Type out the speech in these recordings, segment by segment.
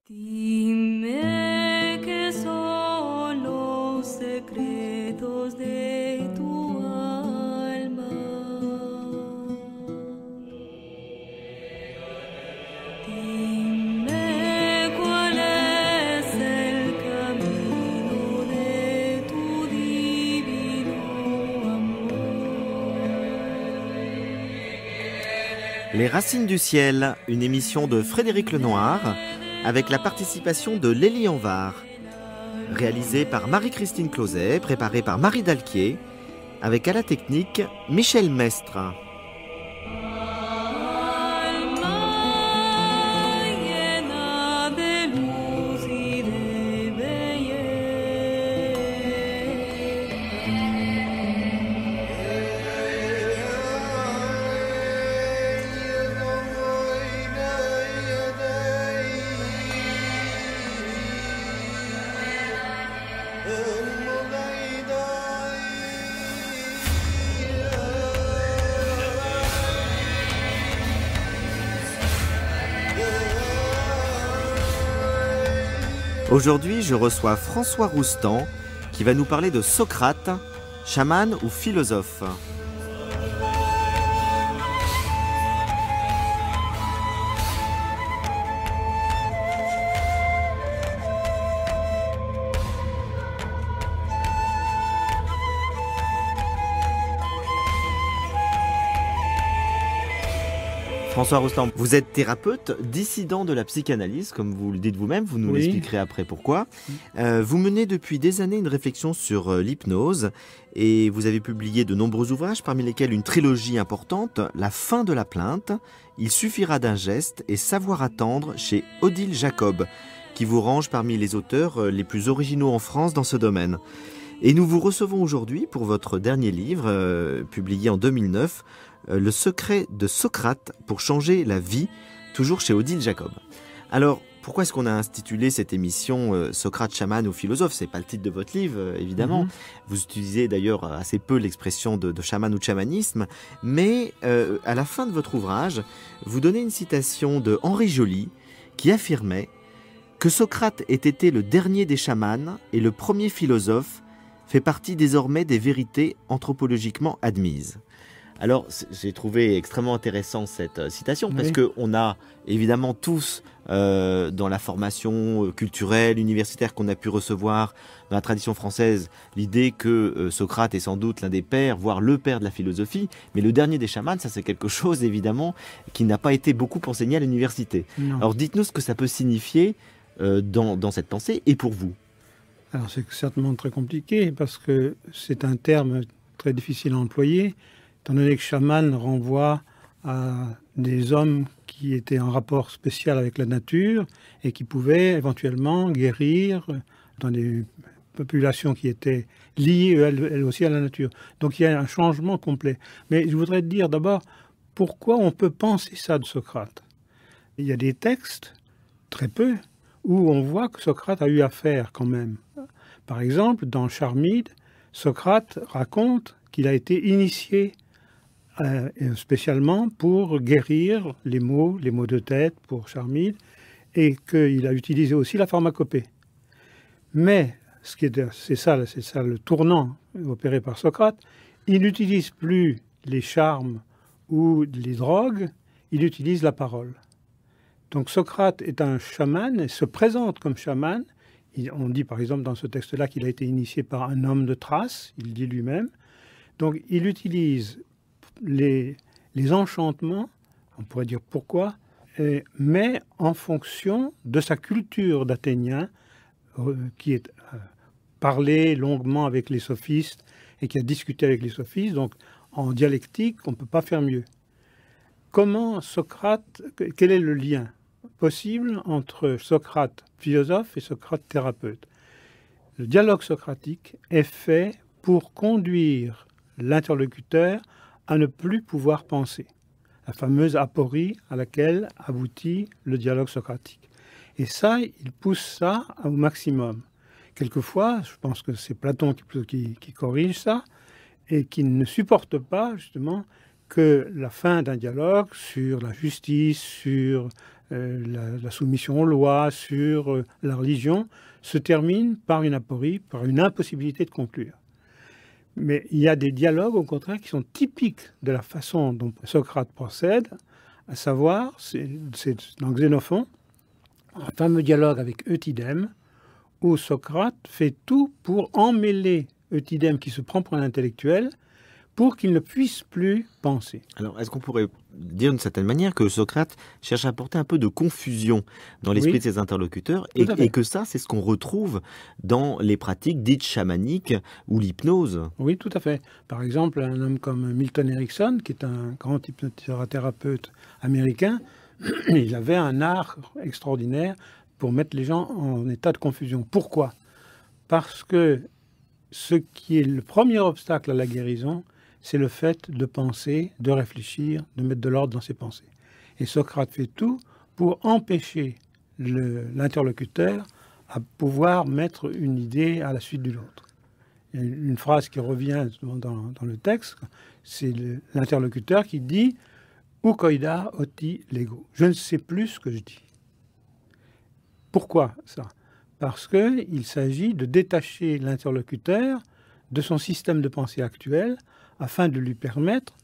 Dime qué son los secretos de tu alma. Dime cuál es el camino de tu divino amor. Les Racines du ciel, une émission de Frédéric Lenoir, avec la participation de Lélie Anvar, réalisée par Marie-Christine Closet, préparée par Marie Dalquier, avec à la technique Michel Mestre. Alma llena de luz y de Aujourd'hui, je reçois François Roustan, qui va nous parler de Socrate, chaman ou philosophe. François Roustan, vous êtes thérapeute, dissident de la psychanalyse, comme vous le dites vous-même, vous nous l'expliquerez après pourquoi. Vous menez depuis des années une réflexion sur l'hypnose et vous avez publié de nombreux ouvrages, parmi lesquels une trilogie importante, La fin de la plainte, Il suffira d'un geste et Savoir attendre chez Odile Jacob, qui vous range parmi les auteurs les plus originaux en France dans ce domaine. Et nous vous recevons aujourd'hui pour votre dernier livre, publié en 2009, Le secret de Socrate pour changer la vie, toujours chez Odile Jacob. Alors, pourquoi est-ce qu'on a intitulé cette émission Socrate, chaman ou philosophe? C'est pas le titre de votre livre, évidemment. Vous utilisez d'ailleurs assez peu l'expression de chaman ou de chamanisme, mais à la fin de votre ouvrage, vous donnez une citation de Henri Joly qui affirmait que Socrate ait été le dernier des chamans et le premier philosophe fait partie désormais des vérités anthropologiquement admises. Alors, j'ai trouvé extrêmement intéressant cette citation, parce qu'on a évidemment tous, dans la formation culturelle, universitaire qu'on a pu recevoir dans la tradition française, l'idée que Socrate est sans doute l'un des pères, voire le père de la philosophie, mais le dernier des chamans, ça c'est quelque chose évidemment qui n'a pas été beaucoup enseigné à l'université. Non. Alors dites-nous ce que ça peut signifier dans cette pensée et pour vous. Alors c'est certainement très compliqué, parce que c'est un terme très difficile à employer, étant donné que chaman renvoie à des hommes qui étaient en rapport spécial avec la nature et qui pouvaient éventuellement guérir dans des populations qui étaient liées elles aussi à la nature. Donc il y a un changement complet. Mais je voudrais te dire d'abord pourquoi on peut penser ça de Socrate. Il y a des textes, très peu, où on voit que Socrate a eu affaire quand même. Par exemple, dans Charmide, Socrate raconte qu'il a été initié spécialement pour guérir les maux de tête pour Charmide, et qu'il a utilisé aussi la pharmacopée. Mais c'est ça le tournant opéré par Socrate. Il n'utilise plus les charmes ou les drogues, il utilise la parole. Donc Socrate est un chaman et se présente comme chaman. On dit par exemple dans ce texte-là qu'il a été initié par un homme de Thrace, il dit lui-même. Donc il utilise les enchantements, on pourrait dire pourquoi, mais en fonction de sa culture d'Athénien, qui est parlé longuement avec les sophistes et qui a discuté avec les sophistes. Donc en dialectique, on ne peut pas faire mieux. Comment Socrate, quel est le lien possible entre Socrate philosophe et Socrate thérapeute? Le dialogue socratique est fait pour conduire l'interlocuteur à ne plus pouvoir penser. La fameuse aporie à laquelle aboutit le dialogue socratique. Et ça, il pousse ça au maximum. Quelquefois, je pense que c'est Platon qui corrige ça, et qui ne supporte pas, justement, que la fin d'un dialogue sur la justice, sur la soumission aux lois, sur la religion, se termine par une aporie, par une impossibilité de conclure. Mais il y a des dialogues, au contraire, qui sont typiques de la façon dont Socrate procède, à savoir, c'est dans Xénophon, un fameux dialogue avec Eutydème, où Socrate fait tout pour emmêler Eutydème, qui se prend pour un intellectuel, pour qu'il ne puisse plus penser. Alors, est-ce qu'on pourrait dire d'une certaine manière que Socrate cherche à apporter un peu de confusion dans l'esprit Oui. de ses interlocuteurs Tout à fait. et que ça, c'est ce qu'on retrouve dans les pratiques dites chamaniques ou l'hypnose? Oui, tout à fait. Par exemple, un homme comme Milton Erickson, qui est un grand hypnothérapeute américain, il avait un art extraordinaire pour mettre les gens en état de confusion. Pourquoi? Parce que ce qui est le premier obstacle à la guérison, c'est le fait de penser, de réfléchir, de mettre de l'ordre dans ses pensées. Et Socrate fait tout pour empêcher l'interlocuteur à pouvoir mettre une idée à la suite d'une autre. Il y a une phrase qui revient dans le texte, c'est l'interlocuteur qui dit « Ukoida oti lego ». Je ne sais plus ce que je dis. Pourquoi ça? Parce qu'il s'agit de détacher l'interlocuteur de son système de pensée actuel afin de lui permettre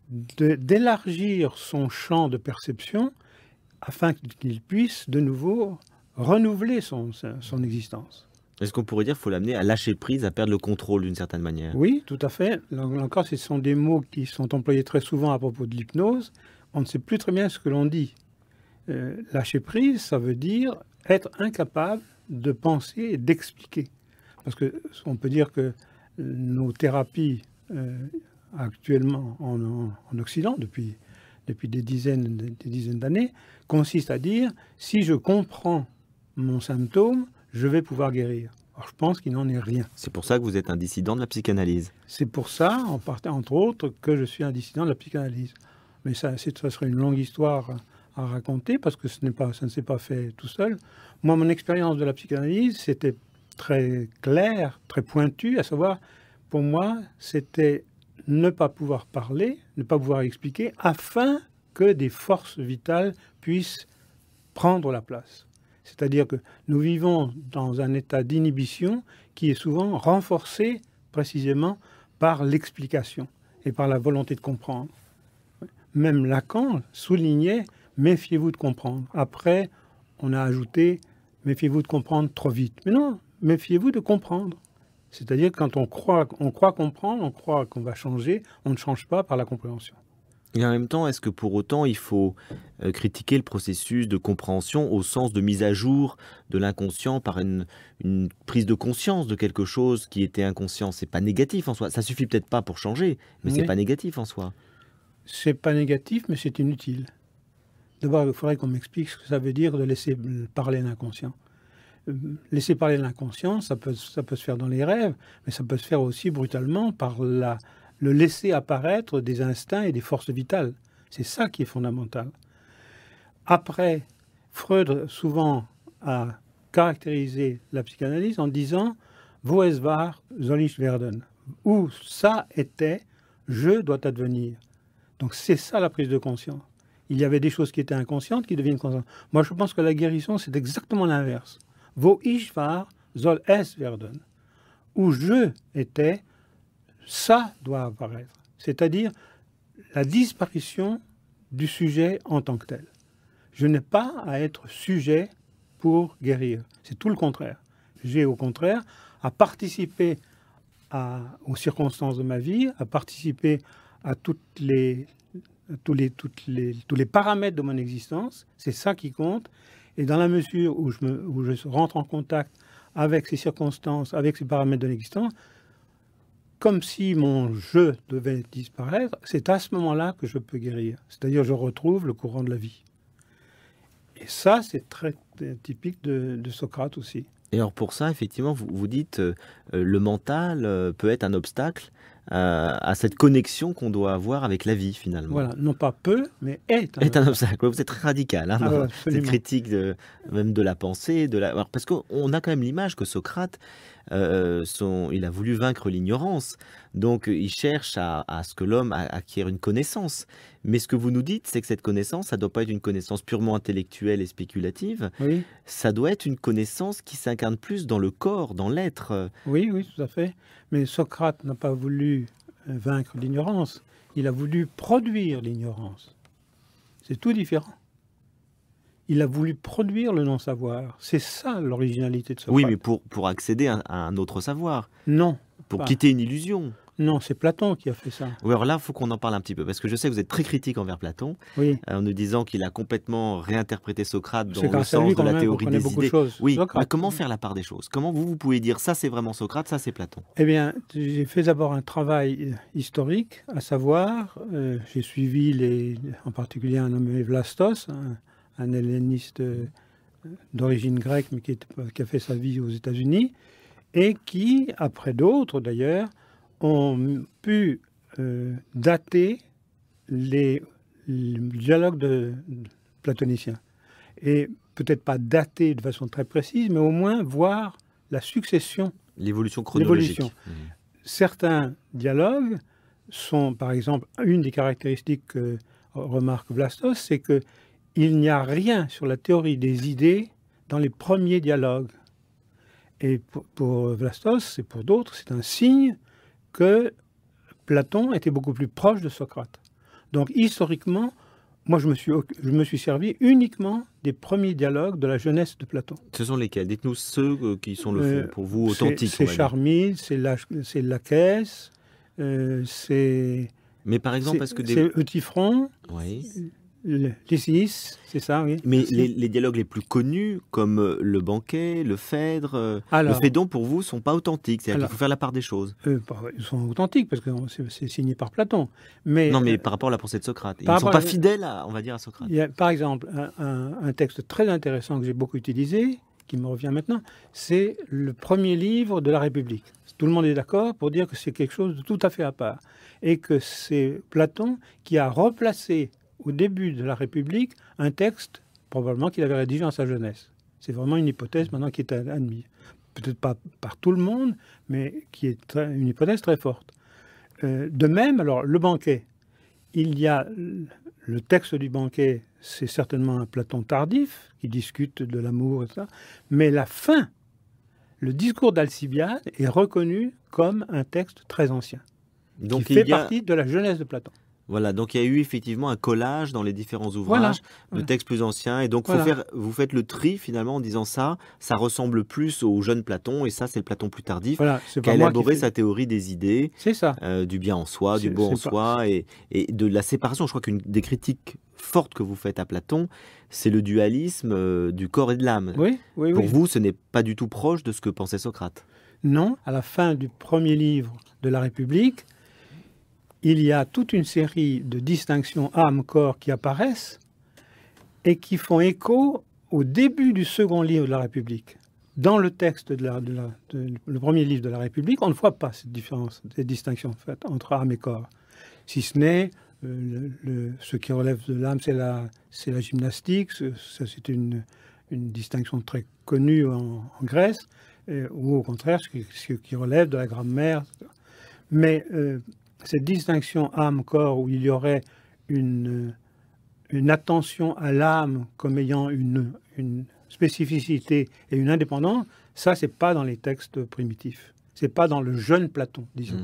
d'élargir son champ de perception afin qu'il puisse de nouveau renouveler son existence. Est-ce qu'on pourrait dire qu'il faut l'amener à lâcher prise, à perdre le contrôle d'une certaine manière? Oui, tout à fait. Là encore, ce sont des mots qui sont employés très souvent à propos de l'hypnose. On ne sait plus très bien ce que l'on dit. Lâcher prise, ça veut dire être incapable de penser et d'expliquer. Parce qu'on peut dire que nos thérapies actuellement en Occident, depuis des dizaines d'années, consistent à dire si je comprends mon symptôme, je vais pouvoir guérir. Alors, je pense qu'il n'en est rien. C'est pour ça que vous êtes un dissident de la psychanalyse. C'est pour ça, entre autres, que je suis un dissident de la psychanalyse. Mais ça serait une longue histoire à raconter, parce que ça ne s'est pas fait tout seul. Moi, mon expérience de la psychanalyse, c'était très clair, très pointu, à savoir, pour moi, c'était ne pas pouvoir parler, ne pas pouvoir expliquer, afin que des forces vitales puissent prendre la place. C'est-à-dire que nous vivons dans un état d'inhibition qui est souvent renforcé précisément par l'explication et par la volonté de comprendre. Même Lacan soulignait « méfiez-vous de comprendre ». Après, on a ajouté « méfiez-vous de comprendre trop vite ». Mais non, méfiez-vous de comprendre. C'est-à-dire que quand on croit comprendre, on croit qu'on va changer, on ne change pas par la compréhension. Et en même temps, est-ce que pour autant, il faut critiquer le processus de compréhension au sens de mise à jour de l'inconscient par une prise de conscience de quelque chose qui était inconscient? C'est pas négatif en soi. Ça suffit peut-être pas pour changer, mais c'est Oui. pas négatif en soi. C'est pas négatif, mais c'est inutile. D'abord, il faudrait qu'on m'explique ce que ça veut dire de laisser parler l'inconscient. Laisser parler l'inconscient, ça peut se faire dans les rêves, mais ça peut se faire aussi brutalement par le laisser apparaître des instincts et des forces vitales. C'est ça qui est fondamental. Après, Freud souvent a caractérisé la psychanalyse en disant « Wo es war, soll ich werden » où ça était, je dois advenir. Donc c'est ça la prise de conscience. Il y avait des choses qui étaient inconscientes qui deviennent conscientes. Moi je pense que la guérison c'est exactement l'inverse. Wo ich war, soll es werden. Où je étais, ça doit apparaître. C'est-à-dire la disparition du sujet en tant que tel. Je n'ai pas à être sujet pour guérir. C'est tout le contraire. J'ai au contraire à participer aux circonstances de ma vie, à participer à tous les paramètres de mon existence. C'est ça qui compte. Et dans la mesure où je rentre en contact avec ces circonstances, avec ces paramètres de l'existence, comme si mon je devait disparaître, c'est à ce moment-là que je peux guérir. C'est-à-dire je retrouve le courant de la vie. Et ça, c'est très typique de Socrate aussi. Et alors pour ça, effectivement, vous dites le mental peut être un obstacle à cette connexion qu'on doit avoir avec la vie, finalement. Voilà, non pas peut, mais est un Est un obstacle. obstacle. Ouais, vous êtes très radical hein, Ah dans ouais, cette absolument. critique même de la pensée. Alors, parce qu'on a quand même l'image que Socrate, il a voulu vaincre l'ignorance. Donc, il cherche à ce que l'homme acquiert une connaissance. Mais ce que vous nous dites, c'est que cette connaissance, ça ne doit pas être une connaissance purement intellectuelle et spéculative. Oui, Ça doit être une connaissance qui s'incarne plus dans le corps, dans l'être. oui, oui, tout à fait. Mais Socrate n'a pas voulu vaincre l'ignorance. Il a voulu produire l'ignorance. C'est tout différent. Il a voulu produire le non-savoir. C'est ça l'originalité de Socrate. Oui, mais pour accéder à un autre savoir, Non, pour pas. quitter une illusion. Non, c'est Platon qui a fait ça. Oui, alors là, il faut qu'on en parle un petit peu, parce que je sais que vous êtes très critique envers Platon, Oui, en nous disant qu'il a complètement réinterprété Socrate dans c'est le grâce à sens lui de quand la même qu'on théorie connaît des beaucoup de idées. choses. Oui, Socrate. mais comment faire la part des choses? Comment vous pouvez dire ça c'est vraiment Socrate, ça c'est Platon? Eh bien, j'ai fait d'abord un travail historique, à savoir, j'ai suivi en particulier un nommé Vlastos, un helléniste d'origine grecque, mais qui a fait sa vie aux États-Unis, et qui, après d'autres d'ailleurs, ont pu dater les dialogues platoniciens. Et peut-être pas dater de façon très précise, mais au moins voir la succession. L'évolution chronologique. L'évolution. Certains dialogues sont, par exemple, une des caractéristiques que remarque Vlastos, c'est qu'il n'y a rien sur la théorie des idées dans les premiers dialogues. Et pour Vlastos et pour d'autres, c'est un signe que Platon était beaucoup plus proche de Socrate. Donc, historiquement, moi, je me suis servi uniquement des premiers dialogues de la jeunesse de Platon. Ce sont lesquels? Dites-nous ceux qui sont pour vous C'est authentiques. on va dire. Charmille, c'est Lacaisse, c'est Mais par exemple, parce que Eutyphron, Oui. Lysis, c'est ça, oui. Mais Merci. les dialogues les plus connus, comme le banquet, le Phèdre, le Alors, Phédon, pour vous, sont pas authentiques. C'est-à-dire alors, qu'il faut faire la part des choses. ils sont authentiques parce que c'est signé par Platon. Mais, Non, mais par rapport à la pensée de Socrate. Ils par ne sont rapport pas à- fidèles, on va dire, à Socrate. il y a, par exemple, un texte très intéressant que j'ai beaucoup utilisé, qui me revient maintenant, c'est le premier livre de la République. Tout le monde est d'accord pour dire que c'est quelque chose de tout à fait à part. Et que c'est Platon qui a replacé au début de la République un texte, probablement qu'il avait rédigé en sa jeunesse. C'est vraiment une hypothèse maintenant qui est admise. Peut-être pas par tout le monde, mais qui est une hypothèse très forte. De même, alors, le banquet. Il y a le texte du banquet, c'est certainement un Platon tardif, qui discute de l'amour et ça, mais la fin, le discours d'Alcibiade est reconnu comme un texte très ancien, Donc qui fait partie de la jeunesse de Platon. Voilà, donc il y a eu effectivement un collage dans les différents ouvrages Voilà, de voilà. textes plus anciens. Et donc Voilà. vous faites le tri finalement en disant ça ressemble plus au jeune Platon, et ça c'est le Platon plus tardif, Voilà, c'est qui a pas moi qui élaboré fais- sa théorie des idées, C'est ça. du bien en soi, du C'est- beau en c'est pas- soi, et de la séparation. Je crois qu'une des critiques fortes que vous faites à Platon, c'est le dualisme du corps et de l'âme. Oui, oui, Pour oui. vous, ce n'est pas du tout proche de ce que pensait Socrate. Non, à la fin du premier livre de la République, il y a toute une série de distinctions âme-corps qui apparaissent et qui font écho au début du second livre de la République. Dans le texte le premier livre de la République, on ne voit pas cette différence, cette distinction faite entre âme et corps. Si ce n'est ce qui relève de l'âme, c'est la gymnastique, c'est une distinction très connue en Grèce, ou au contraire, ce qui relève de la grammaire. Mais cette distinction âme-corps, où il y aurait une attention à l'âme comme ayant une spécificité et une indépendance, ça, c'est pas dans les textes primitifs. C'est pas dans le jeune Platon, disons.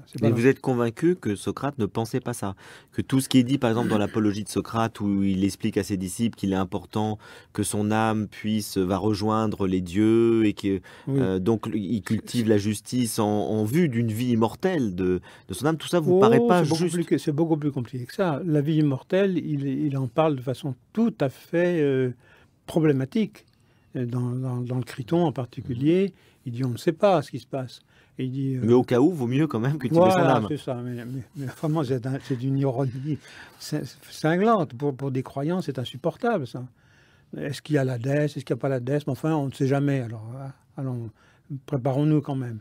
C'est pas Mais dans- vous êtes convaincu que Socrate ne pensait pas ça? Que tout ce qui est dit, par exemple, dans l'apologie de Socrate, où il explique à ses disciples qu'il est important que son âme va rejoindre les dieux, et que Oui. donc il cultive la justice en vue d'une vie immortelle de son âme, tout ça vous Oh, paraît pas c'est beaucoup plus compliqué que ça. La vie immortelle, il en parle de façon tout à fait problématique. Dans le Criton en particulier, il dit on ne sait pas ce qui se passe. Et il dit, Mais au cas où, vaut mieux quand même cultiver son voilà, âme. c'est ça. Mais vraiment, c'est une ironie cinglante. Pour des croyants, c'est insupportable, ça. Est-ce qu'il y a la déesse? Est-ce qu'il n'y a pas la déesse? Mais enfin, on ne sait jamais. Alors, allons, préparons-nous quand même.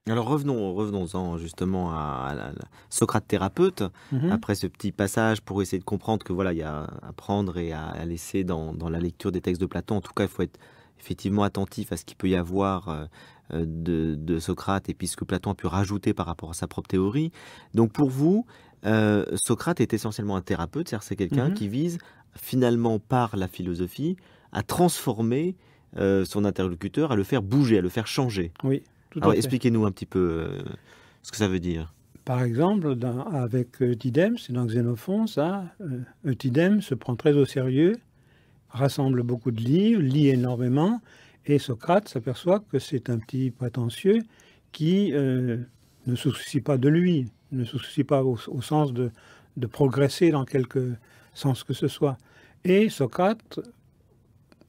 Alors revenons-en justement à Socrate thérapeute. Mhm. Après ce petit passage pour essayer de comprendre que voilà, il y a à prendre et à laisser dans la lecture des textes de Platon. En tout cas, il faut être effectivement attentif à ce qu'il peut y avoir de Socrate et puis ce que Platon a pu rajouter par rapport à sa propre théorie. Donc pour vous, Socrate est essentiellement un thérapeute, c'est-à-dire c'est quelqu'un Mhm. qui vise finalement par la philosophie à transformer son interlocuteur, à le faire bouger, à le faire changer. Oui, tout Alors à fait. expliquez-nous un petit peu ce que ça veut dire. Par exemple, avec Eutydème, c'est dans Xénophon, ça. Eutydème se prend très au sérieux, rassemble beaucoup de livres, lit énormément, et Socrate s'aperçoit que c'est un petit prétentieux qui ne se soucie pas de lui, ne se soucie pas au sens de progresser dans quelque sens que ce soit. Et Socrate,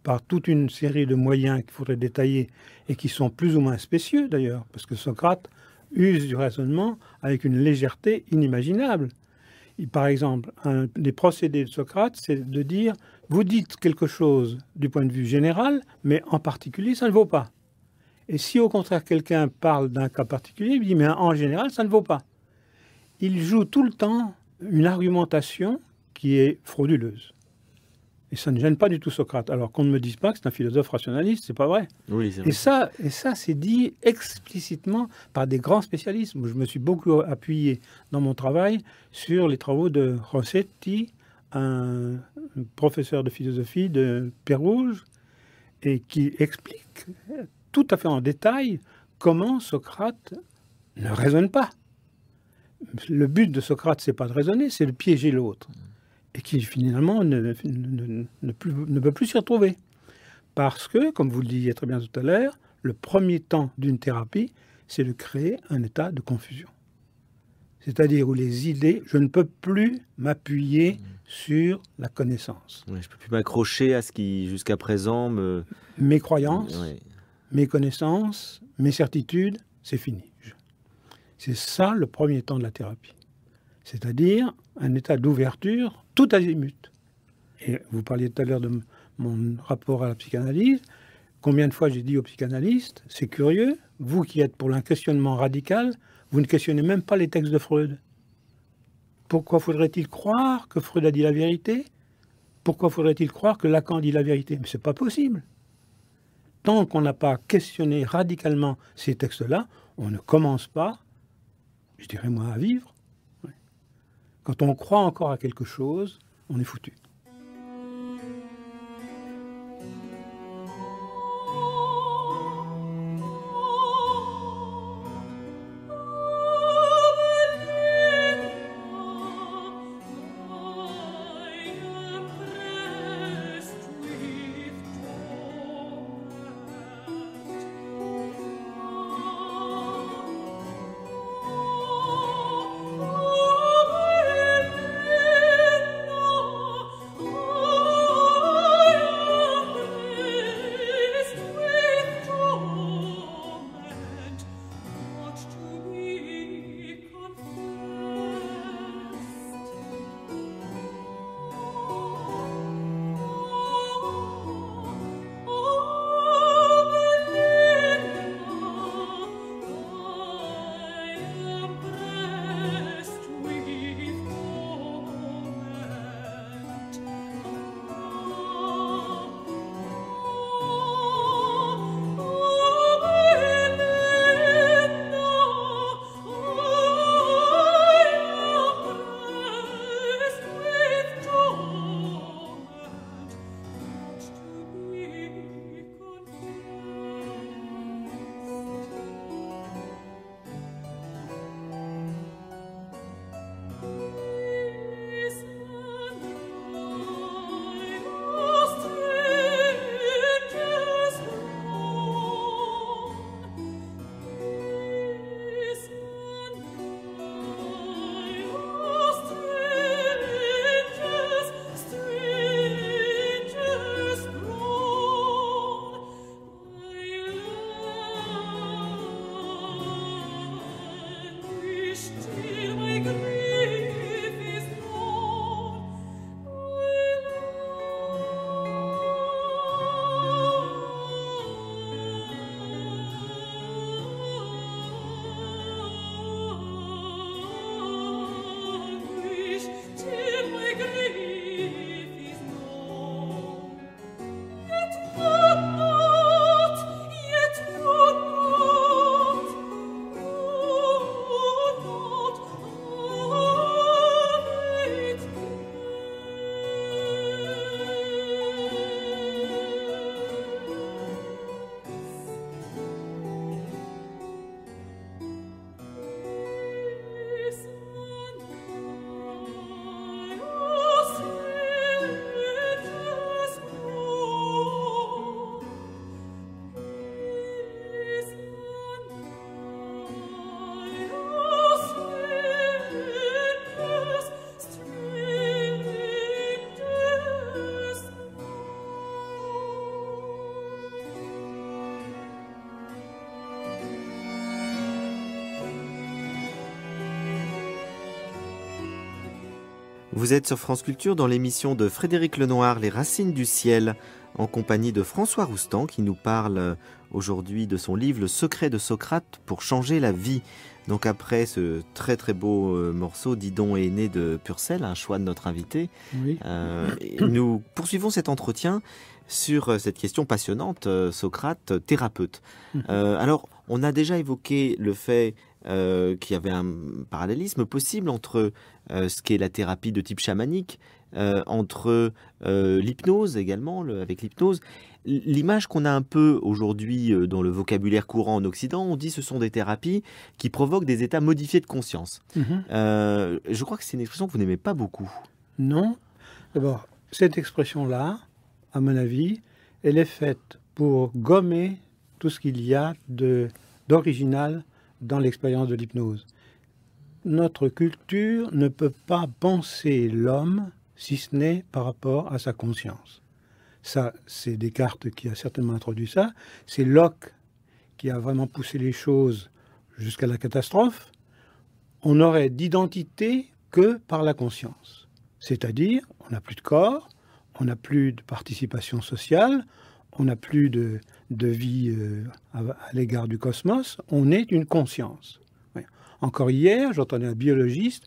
par toute une série de moyens qu'il faudrait détailler et qui sont plus ou moins spécieux d'ailleurs, parce que Socrate use du raisonnement avec une légèreté inimaginable. Par exemple, un des procédés de Socrate, c'est de dire « vous dites quelque chose du point de vue général, mais en particulier, ça ne vaut pas ». Et si au contraire quelqu'un parle d'un cas particulier, il dit « mais en général, ça ne vaut pas ». Il joue tout le temps une argumentation qui est frauduleuse. Et ça ne gêne pas du tout Socrate. Alors qu'on ne me dise pas que c'est un philosophe rationaliste, c'est pas vrai. Oui, c'est Et ça, c'est dit explicitement par des grands spécialistes. Moi, je me suis beaucoup appuyé dans mon travail sur les travaux de Rossetti, un professeur de philosophie de Pérouge, et qui explique tout à fait en détail comment Socrate ne raisonne pas. Le but de Socrate, c'est pas de raisonner, c'est de piéger l'autre. Et qui finalement ne peut plus s'y retrouver. Parce que, comme vous le disiez très bien tout à l'heure, le premier temps d'une thérapie, c'est de créer un état de confusion. C'est-à-dire où les idées, je ne peux plus m'appuyer sur la connaissance. Ouais, je ne peux plus m'accrocher à ce qui, jusqu'à présent, me... Mes croyances, Ouais. mes connaissances, mes certitudes, c'est fini. C'est ça le premier temps de la thérapie. C'est-à-dire un état d'ouverture tout azimut. Et vous parliez tout à l'heure de mon rapport à la psychanalyse. Combien de fois j'ai dit aux psychanalystes, c'est curieux, vous qui êtes pour un questionnement radical, vous ne questionnez même pas les textes de Freud. Pourquoi faudrait-il croire que Freud a dit la vérité? Pourquoi faudrait-il croire que Lacan dit la vérité? Mais c'est pas possible. Tant qu'on n'a pas questionné radicalement ces textes-là, on ne commence pas, je dirais moi, à vivre. Quand on croit encore à quelque chose, on est foutu. Vous êtes sur France Culture dans l'émission de Frédéric Lenoir, Les Racines du ciel, en compagnie de François Roustan qui nous parle aujourd'hui de son livre Le secret de Socrate pour changer la vie. Donc après ce très très beau morceau, Didon est né de Purcell, un choix de notre invité, Oui. nous poursuivons cet entretien sur cette question passionnante, Socrate, thérapeute. Alors, on a déjà évoqué le fait qu'il y avait un parallélisme possible entre ce qu'est la thérapie de type chamanique, entre l'hypnose également, avec l'hypnose. L'image qu'on a un peu aujourd'hui dans le vocabulaire courant en Occident, on dit que ce sont des thérapies qui provoquent des états modifiés de conscience. Je crois que c'est une expression que vous n'aimez pas beaucoup. Non. D'abord, cette expression-là, à mon avis, elle est faite pour gommer tout ce qu'il y a d'original dans l'expérience de l'hypnose. Notre culture ne peut pas penser l'homme si ce n'est par rapport à sa conscience. Ça, c'est Descartes qui a certainement introduit ça. C'est Locke qui a vraiment poussé les choses jusqu'à la catastrophe. On n'aurait d'identité que par la conscience. C'est-à-dire, on n'a plus de corps, on n'a plus de participation sociale, on n'a plus de vie à l'égard du cosmos, on est une conscience. Oui. Encore hier, j'entendais un biologiste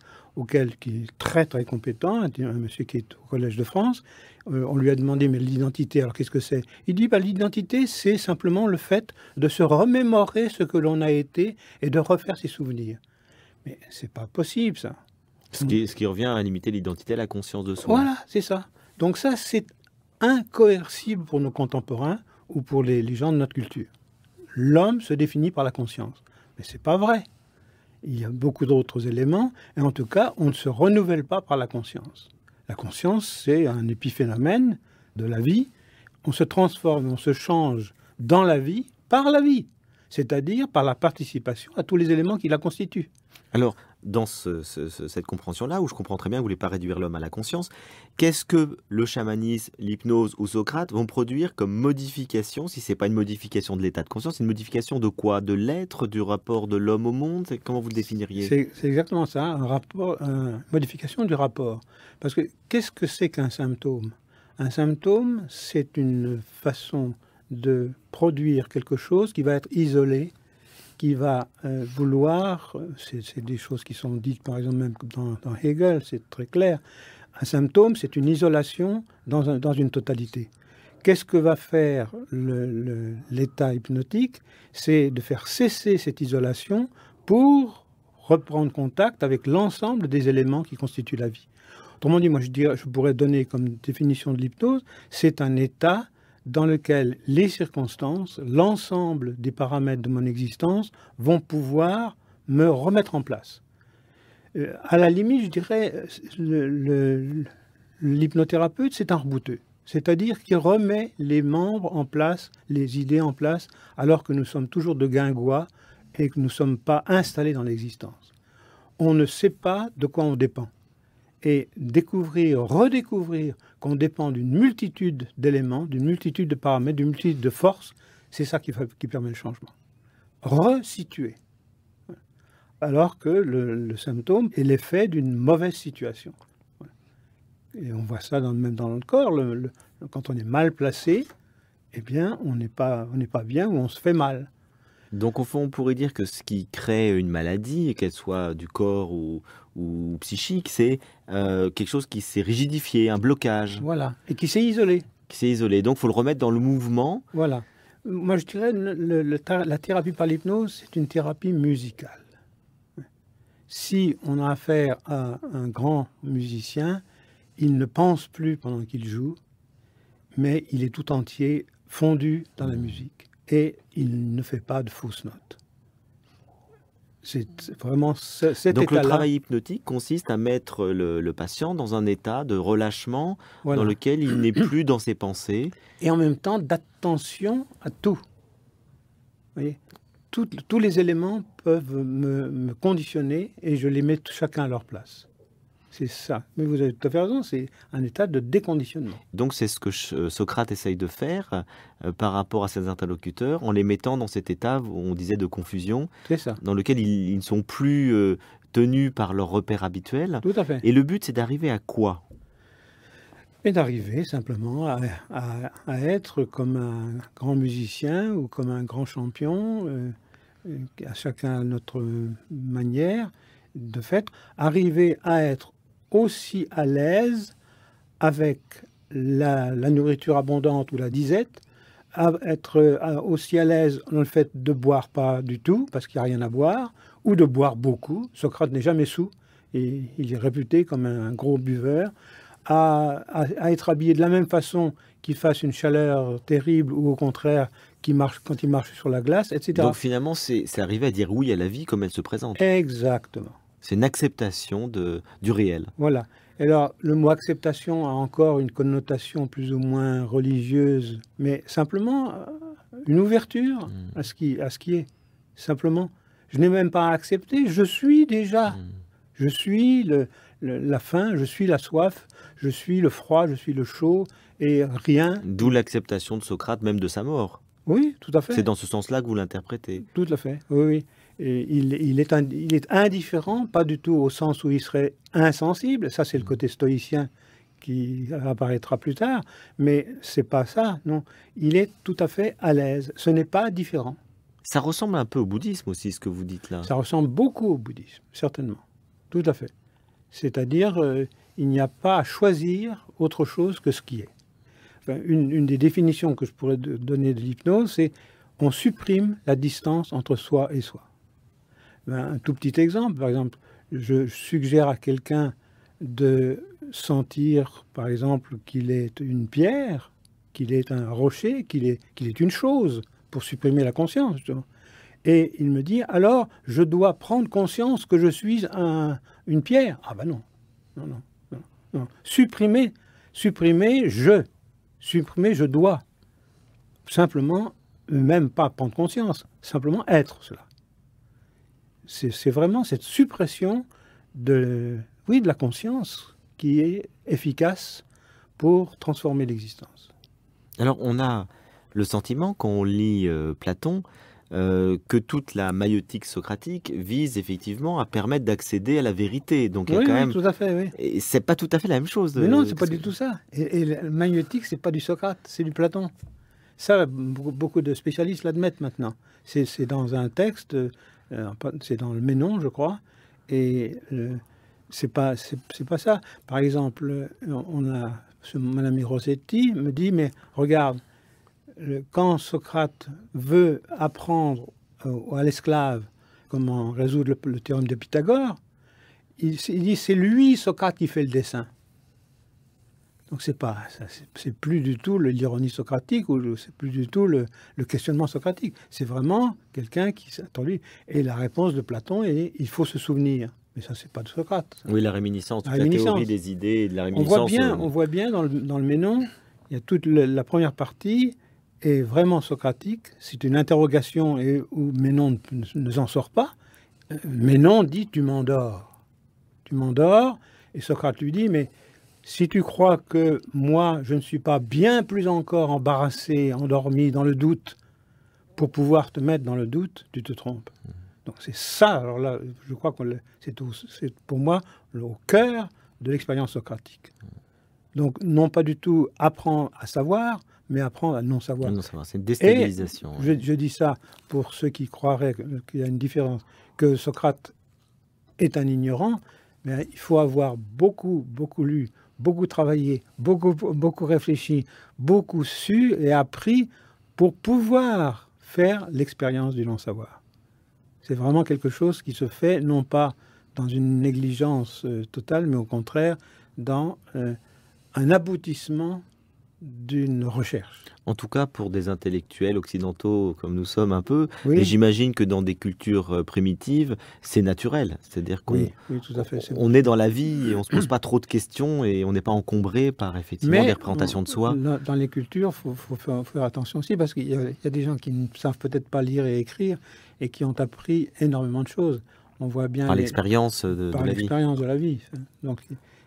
qui est très très compétent, un monsieur qui est au Collège de France, on lui a demandé, mais l'identité, alors qu'est-ce que c'est? Il dit, l'identité, c'est simplement le fait de se remémorer ce que l'on a été et de refaire ses souvenirs. Mais c'est pas possible, ça. Ce qui revient à limiter l'identité à la conscience de soi. Voilà, c'est ça. Donc ça, c'est incoercible pour nos contemporains ou pour les gens de notre culture. L'homme se définit par la conscience. Mais c'est pas vrai. Il y a beaucoup d'autres éléments, et en tout cas, on ne se renouvelle pas par la conscience. La conscience, c'est un épiphénomène de la vie. On se transforme, on se change dans la vie par la vie, c'est-à-dire par la participation à tous les éléments qui la constituent. Alors, dans cette compréhension-là, où je comprends très bien que vous ne voulez pas réduire l'homme à la conscience, qu'est-ce que le chamanisme, l'hypnose ou Socrate vont produire comme modification, si ce n'est pas une modification de l'état de conscience, c'est une modification de quoi? De l'être, du rapport de l'homme au monde? Comment vous le définiriez? C'est exactement ça, une modification du rapport. Parce que qu'est-ce que c'est qu'un symptôme? Un symptôme, c'est une façon de produire quelque chose qui va être isolé, qui va vouloir, c'est des choses qui sont dites par exemple même dans Hegel, c'est très clair, un symptôme c'est une isolation dans une totalité. Qu'est-ce que va faire l'état hypnotique? C'est de faire cesser cette isolation pour reprendre contact avec l'ensemble des éléments qui constituent la vie. Autrement dit, moi je pourrais donner comme définition de l'hypnose, c'est un état dans lequel les circonstances, l'ensemble des paramètres de mon existence vont pouvoir me remettre en place. À la limite, je dirais, l'hypnothérapeute, c'est un rebouteux. C'est-à-dire qu'il remet les membres en place, les idées en place, alors que nous sommes toujours de guingois et que nous ne sommes pas installés dans l'existence. On ne sait pas de quoi on dépend. Et redécouvrir qu'on dépend d'une multitude d'éléments, d'une multitude de paramètres, d'une multitude de forces, c'est ça qui permet le changement. Resituer. Alors que le symptôme est l'effet d'une mauvaise situation. Et on voit ça même dans notre corps. Quand on est mal placé, eh bien, on n'est pas bien ou on se fait mal. Donc au fond, on pourrait dire que ce qui crée une maladie, qu'elle soit du corps ou psychique, c'est quelque chose qui s'est rigidifié, un blocage. Voilà, et qui s'est isolé. Donc il faut le remettre dans le mouvement. Voilà. Moi je dirais la thérapie par l'hypnose, c'est une thérapie musicale. Si on a affaire à un grand musicien, il ne pense plus pendant qu'il joue, mais il est tout entier fondu dans la musique. Et il ne fait pas de fausses notes. C'est vraiment cet état-là. Donc le travail hypnotique consiste à mettre le patient dans un état de relâchement, voilà, dans lequel il n'est plus dans ses pensées. Et en même temps d'attention à tout. Vous voyez, tous les éléments peuvent me conditionner et je les mets chacun à leur place. C'est ça. Mais vous avez tout à fait raison, c'est un état de déconditionnement. Donc c'est ce que Socrate essaye de faire par rapport à ses interlocuteurs, en les mettant dans cet état, on disait, de confusion, c'est ça, dans lequel ils ne sont plus tenus par leurs repères habituels. Tout à fait. Et le but, c'est d'arriver à quoi? Et d'arriver simplement à être comme un grand musicien ou comme un grand champion, à chacun à notre manière. De fait, arriver à être aussi à l'aise avec la nourriture abondante ou la disette, à être aussi à l'aise dans le fait de boire pas du tout, parce qu'il n'y a rien à boire, ou de boire beaucoup. Socrate n'est jamais saoul, et il est réputé comme un gros buveur. À être habillé de la même façon qu'il fasse une chaleur terrible ou au contraire quand il marche sur la glace, etc. Donc finalement, c'est arriver à dire oui à la vie comme elle se présente. Exactement. C'est une acceptation du réel. Voilà. Et alors, le mot acceptation a encore une connotation plus ou moins religieuse, mais simplement une ouverture à ce qui est. Simplement, je n'ai même pas à accepter, je suis déjà. Je suis la faim, je suis la soif, je suis le froid, je suis le chaud, et rien. D'où l'acceptation de Socrate, même de sa mort. Oui, tout à fait. C'est dans ce sens-là que vous l'interprétez. Tout à fait, oui, oui. Et il est indifférent, pas du tout au sens où il serait insensible. Ça, c'est le côté stoïcien qui apparaîtra plus tard. Mais c'est pas ça, non. Il est tout à fait à l'aise. Ce n'est pas différent. Ça ressemble un peu au bouddhisme aussi, ce que vous dites là. Ça ressemble beaucoup au bouddhisme, certainement. Tout à fait. C'est-à-dire, il n'y a pas à choisir autre chose que ce qui est. Enfin, une des définitions que je pourrais donner de l'hypnose, c'est on supprime la distance entre soi et soi. Un tout petit exemple, par exemple, je suggère à quelqu'un de sentir, par exemple, qu'il est une pierre, qu'il est un rocher, qu'il est une chose, pour supprimer la conscience, justement. Et il me dit, alors, je dois prendre conscience que je suis une pierre. Ah ben non, non. Supprimer, je dois. Simplement, même pas prendre conscience, simplement être cela. C'est vraiment cette suppression de la conscience qui est efficace pour transformer l'existence. Alors, on a le sentiment, quand on lit Platon, que toute la maïeutique socratique vise effectivement à permettre d'accéder à la vérité. Donc, il y a quand même... tout à fait, oui. Et c'est pas tout à fait la même chose. Mais non, c'est pas du tout ça. Et la maïeutique, c'est pas du Socrate, c'est du Platon. Ça, beaucoup de spécialistes l'admettent maintenant. C'est dans un texte, c'est dans le Ménon, je crois, et c'est pas ça. Par exemple, mon ami Rossetti me dit, mais regarde, quand Socrate veut apprendre à l'esclave comment résoudre le théorème de Pythagore, il dit c'est lui, Socrate, qui fait le dessin. Donc c'est plus du tout l'ironie socratique ou c'est plus du tout le questionnement socratique. C'est vraiment quelqu'un qui s'attend lui. Et la réponse de Platon est il faut se souvenir. Mais ça, c'est pas de Socrate. Ça. Oui, la réminiscence, la théorie des idées et de la réminiscence. On voit bien dans le Ménon, il y a toute la première partie est vraiment socratique. C'est une interrogation où Ménon ne s'en sort pas. Ménon dit tu m'endors. Tu m'endors. Et Socrate lui dit mais si tu crois que moi, je ne suis pas bien plus encore embarrassé, endormi dans le doute, pour pouvoir te mettre dans le doute, tu te trompes. Donc c'est ça, alors là, je crois que c'est pour moi au cœur de l'expérience socratique. Donc non pas du tout apprendre à savoir, mais apprendre à non savoir. Non savoir, c'est une déstabilisation. Je dis ça pour ceux qui croiraient qu'il y a une différence, que Socrate est un ignorant, mais il faut avoir beaucoup lu, beaucoup travaillé, beaucoup réfléchi, beaucoup su et appris pour pouvoir faire l'expérience du non-savoir. C'est vraiment quelque chose qui se fait non pas dans une négligence totale, mais au contraire dans un aboutissement d'une recherche. En tout cas, pour des intellectuels occidentaux comme nous sommes un peu, oui. Et j'imagine que dans des cultures primitives, c'est naturel. C'est-à-dire qu'on oui, tout à fait, on est dans la vie et on ne se pose pas trop de questions et on n'est pas encombré par effectivement des représentations de soi. Dans les cultures, il faut faire attention aussi parce qu'il y a des gens qui ne savent peut-être pas lire et écrire et qui ont appris énormément de choses. On voit bien par l'expérience de la vie. Donc,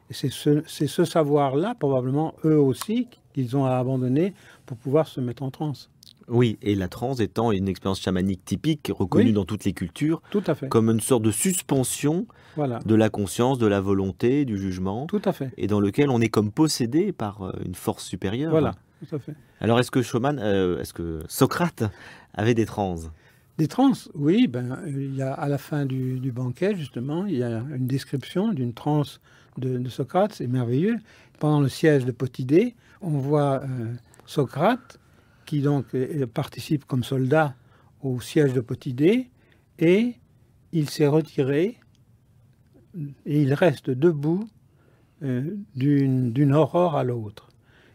c'est ce savoir-là, probablement, eux aussi, qu'ils ont à abandonner pour pouvoir se mettre en transe. Oui, et la transe étant une expérience chamanique typique, reconnue Oui. dans toutes les cultures, Tout à fait. comme une sorte de suspension Voilà, de la conscience, de la volonté, du jugement, tout à fait. et dans lequel on est comme possédé par une force supérieure. Voilà, tout à fait. Alors est-ce que est-ce que Socrate avait des transes? Des trans, oui, il y a à la fin du banquet, justement, il y a une description d'une transe de Socrate, c'est merveilleux. Pendant le siège de Potidée, on voit Socrate qui donc participe comme soldat au siège de Potidée et il s'est retiré et il reste debout d'une aurore à l'autre.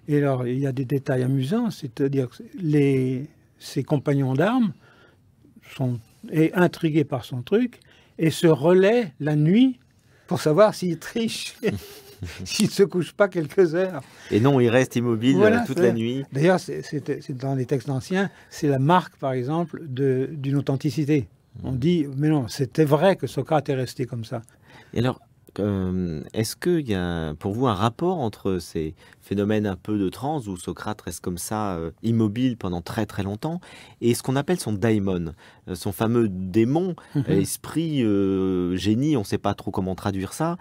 Et alors, il y a des détails amusants, c'est-à-dire que ses compagnons d'armes sont intrigués par son truc et se relaient la nuit pour savoir s'il triche, s'il ne se couche pas quelques heures. Et non, il reste immobile Voilà, toute la nuit. D'ailleurs, c'est dans les textes anciens, c'est la marque, par exemple, d'une authenticité. On dit, mais non, c'était vrai que Socrate est resté comme ça. Et alors, est-ce qu'il y a pour vous un rapport entre ces phénomènes un peu de transe où Socrate reste comme ça, immobile pendant très très longtemps, et ce qu'on appelle son daimon, son fameux démon, esprit, génie, on ne sait pas trop comment traduire ça,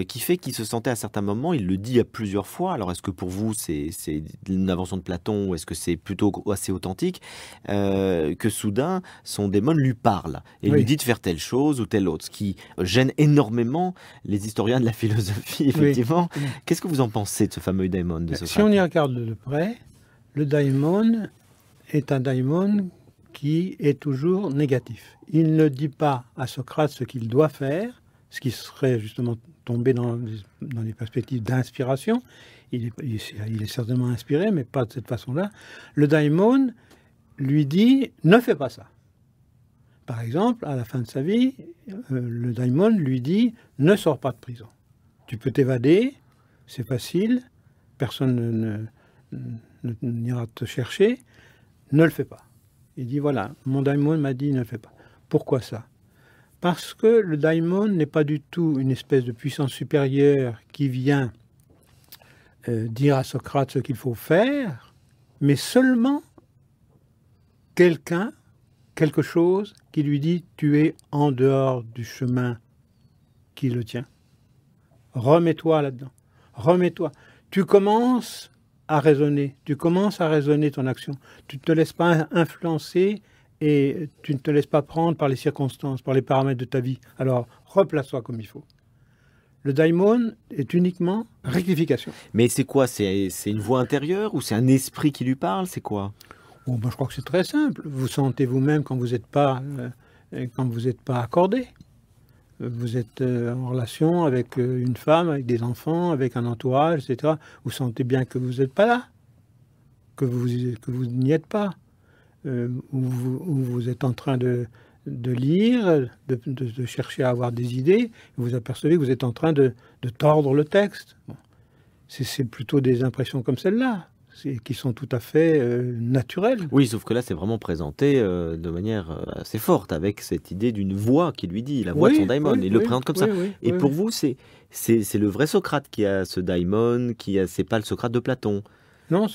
qui fait qu'il se sentait à certains moments, il le dit à plusieurs fois, alors est-ce que pour vous c'est une invention de Platon ou est-ce que c'est plutôt assez authentique, que soudain son démon lui parle et Oui. lui dit de faire telle chose ou telle autre, ce qui gêne énormément les historiens de la philosophie, effectivement. Oui. Qu'est-ce que vous en pensez de ce fameux daimon de Socrate? Si on y regarde de près, le daimon est un daimon qui est toujours négatif. Il ne dit pas à Socrate ce qu'il doit faire, ce qui serait justement tombé dans les perspectives d'inspiration. Il est certainement inspiré, mais pas de cette façon-là. Le daimon lui dit « ne fais pas ça ». Par exemple, à la fin de sa vie, le daimon lui dit « ne sors pas de prison. Tu peux t'évader, c'est facile, personne n'ira te chercher, ne le fais pas. » Il dit « voilà, mon daimon m'a dit ne le fais pas. » Pourquoi ça? Parce que le daimon n'est pas du tout une espèce de puissance supérieure qui vient dire à Socrate ce qu'il faut faire, mais seulement quelque chose qui lui dit « tu es en dehors du chemin qui le tient. Remets-toi là-dedans. Remets-toi. Tu commences à raisonner. Tu commences à raisonner ton action. Tu ne te laisses pas influencer et tu ne te laisses pas prendre par les circonstances, par les paramètres de ta vie. Alors, replace-toi comme il faut. » Le daimon est uniquement rectification. Mais c'est quoi? C'est une voix intérieure ou c'est un esprit qui lui parle? C'est quoi? Bon, je crois que c'est très simple. Vous sentez vous-même quand vous n'êtes pas accordé. Vous êtes en relation avec une femme, avec des enfants, avec un entourage, etc. Vous sentez bien que vous n'êtes pas là, que vous n'y êtes pas. Ou vous êtes en train de lire, de chercher à avoir des idées, vous apercevez que vous êtes en train de tordre le texte. Bon. C'est plutôt des impressions comme celle-là, qui sont tout à fait naturelles. Oui, sauf que là, c'est vraiment présenté de manière assez forte, avec cette idée d'une voix qui lui dit, la voix de son daimon. Il le présente comme ça. Et pour vous, c'est le vrai Socrate qui a ce daimon, c'est pas le Socrate de Platon. Non,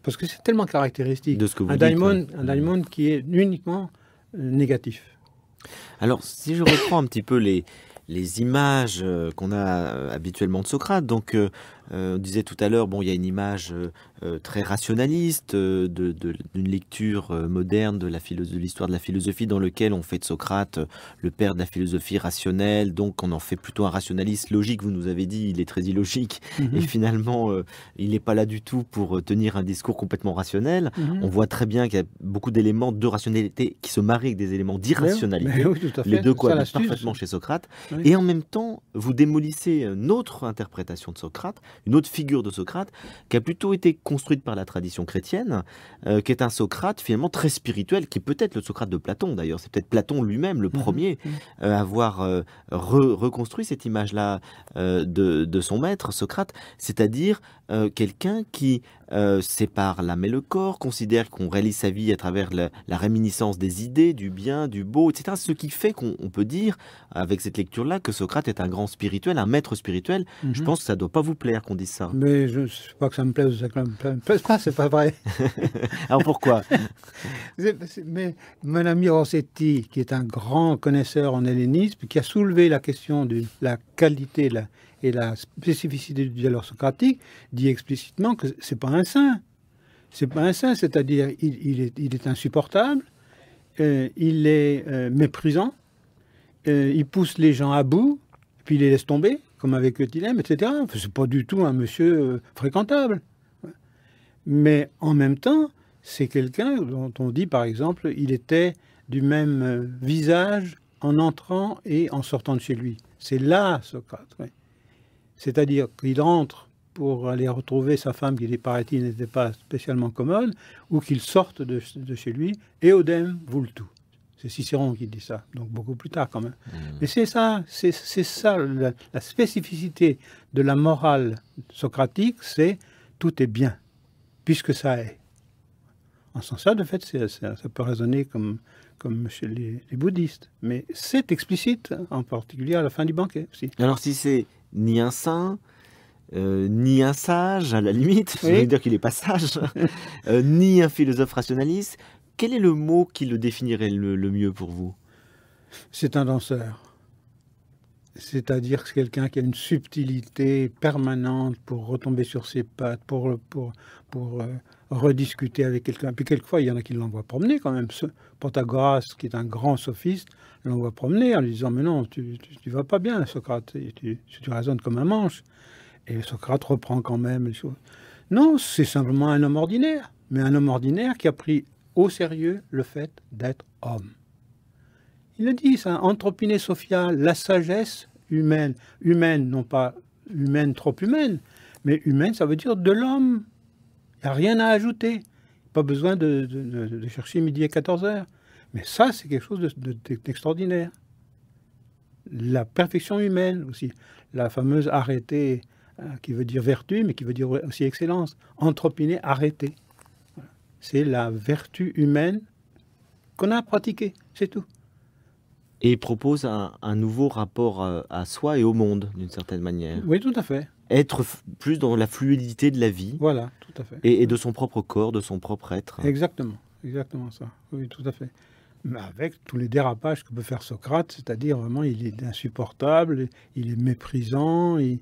parce que c'est tellement caractéristique. De ce que vous un daimon qui est uniquement négatif. Alors, si je reprends un petit peu les images qu'on a habituellement de Socrate, donc on disait tout à l'heure, bon, il y a une image très rationaliste d'une lecture moderne de l'histoire de la philosophie, dans lequel on fait de Socrate le père de la philosophie rationnelle, donc on en fait plutôt un rationaliste logique. Vous nous avez dit, il est très illogique, et finalement, il n'est pas là du tout pour tenir un discours complètement rationnel. On voit très bien qu'il y a beaucoup d'éléments de rationalité qui se marient avec des éléments d'irrationalité. Oui, tout à fait. Les deux cohabitent parfaitement chez Socrate. Oui. Et en même temps, vous démolissez une autre interprétation de Socrate, une autre figure de Socrate, qui a plutôt été construite par la tradition chrétienne, qui est un Socrate finalement très spirituel, qui est peut-être le Socrate de Platon d'ailleurs. C'est peut-être Platon lui-même le premier à avoir reconstruit cette image-là de son maître, Socrate, c'est-à-dire quelqu'un qui sépare l'âme et le corps, considère qu'on réalise sa vie à travers la réminiscence des idées, du bien, du beau, etc. Ce qui fait qu'on peut dire, avec cette lecture-là, que Socrate est un grand spirituel, un maître spirituel. Je pense que ça ne doit pas vous plaire qu'on dise ça. Mais je ne sais pas que ça me plaise ou ça me plaise pas, c'est pas vrai. Alors pourquoi? Mais mon ami Rossetti, qui est un grand connaisseur en hellénisme, qui a soulevé la question de la qualité et la spécificité du dialogue socratique, dit explicitement que c'est pas un saint. C'est pas un saint, c'est-à-dire il est insupportable, il est méprisant, il pousse les gens à bout, puis il les laisse tomber, comme avec Euthylème, etc. C'est pas du tout un monsieur fréquentable. Mais en même temps, c'est quelqu'un dont on dit, par exemple, il était du même visage en entrant et en sortant de chez lui. C'est là, Socrate. Oui. C'est-à-dire qu'il entre pour aller retrouver sa femme qui, paraît-il, n'était pas spécialement commode, ou qu'il sorte de chez lui, et Eodem vultu. C'est Cicéron qui dit ça, donc beaucoup plus tard quand même. Mais c'est ça la spécificité de la morale socratique, c'est tout est bien, puisque ça est. En ce sens-là, de fait, ça peut résonner comme chez les bouddhistes. Mais c'est explicite, en particulier à la fin du banquet aussi. Alors si c'est ni un saint, ni un sage, à la limite, ça veut dire qu'il n'est pas sage, ni un philosophe rationaliste, quel est le mot qui le définirait le mieux pour vous? C'est un danseur. C'est-à-dire que c'est quelqu'un qui a une subtilité permanente pour retomber sur ses pattes, pour rediscuter avec quelqu'un. Puis quelquefois, il y en a qui l'envoient promener quand même. Protagoras, qui est un grand sophiste, l'envoie promener en lui disant « Mais non, tu vas pas bien, Socrate, tu raisonnes comme un manche. » Et Socrate reprend quand même les choses. Non, c'est simplement un homme ordinaire, mais un homme ordinaire qui a pris au sérieux le fait d'être homme. Il le dit, ça, anthropine sophia, la sagesse humaine. Humaine, non pas humaine, trop humaine, mais humaine, ça veut dire de l'homme. Il n'y a rien à ajouter. Pas besoin de chercher midi et 14 heures. Mais ça, c'est quelque chose d'extraordinaire. La perfection humaine aussi. La fameuse arrêté, qui veut dire vertu, mais qui veut dire aussi excellence. Anthropine, arrêté. C'est la vertu humaine qu'on a pratiquée, c'est tout. Et il propose un nouveau rapport à soi et au monde, d'une certaine manière. Oui, tout à fait. Être plus dans la fluidité de la vie. Voilà, tout à fait. Et de son propre corps, de son propre être. Exactement ça. Oui, tout à fait. Mais avec tous les dérapages que peut faire Socrate, c'est-à-dire vraiment, il est insupportable, il est méprisant, il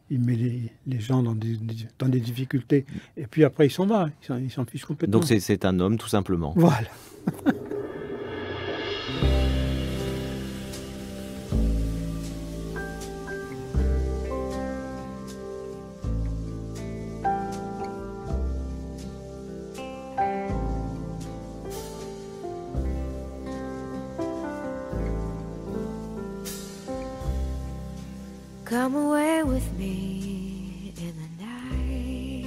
met les gens dans des difficultés. Et puis après, il s'en va, il s'en fiche complètement. Donc c'est un homme, tout simplement. Voilà. Come away with me in the night.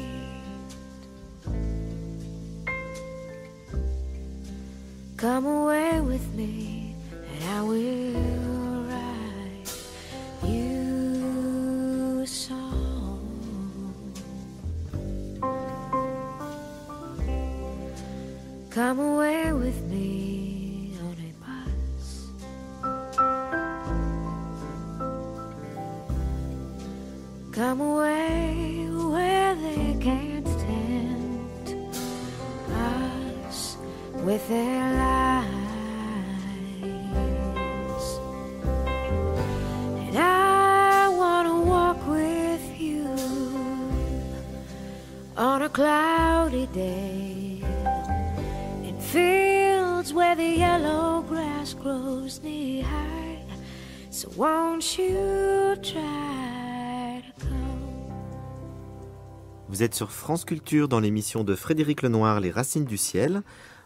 Come away with me and I will write you a song. Come away with me on a bus. Come away where they can't tempt us with their lies. And I want to walk with you on a cloudy day in fields where the yellow grass grows knee high. So won't you try? Vous êtes sur France Culture dans l'émission de Frédéric Lenoir, Les Racines du Ciel,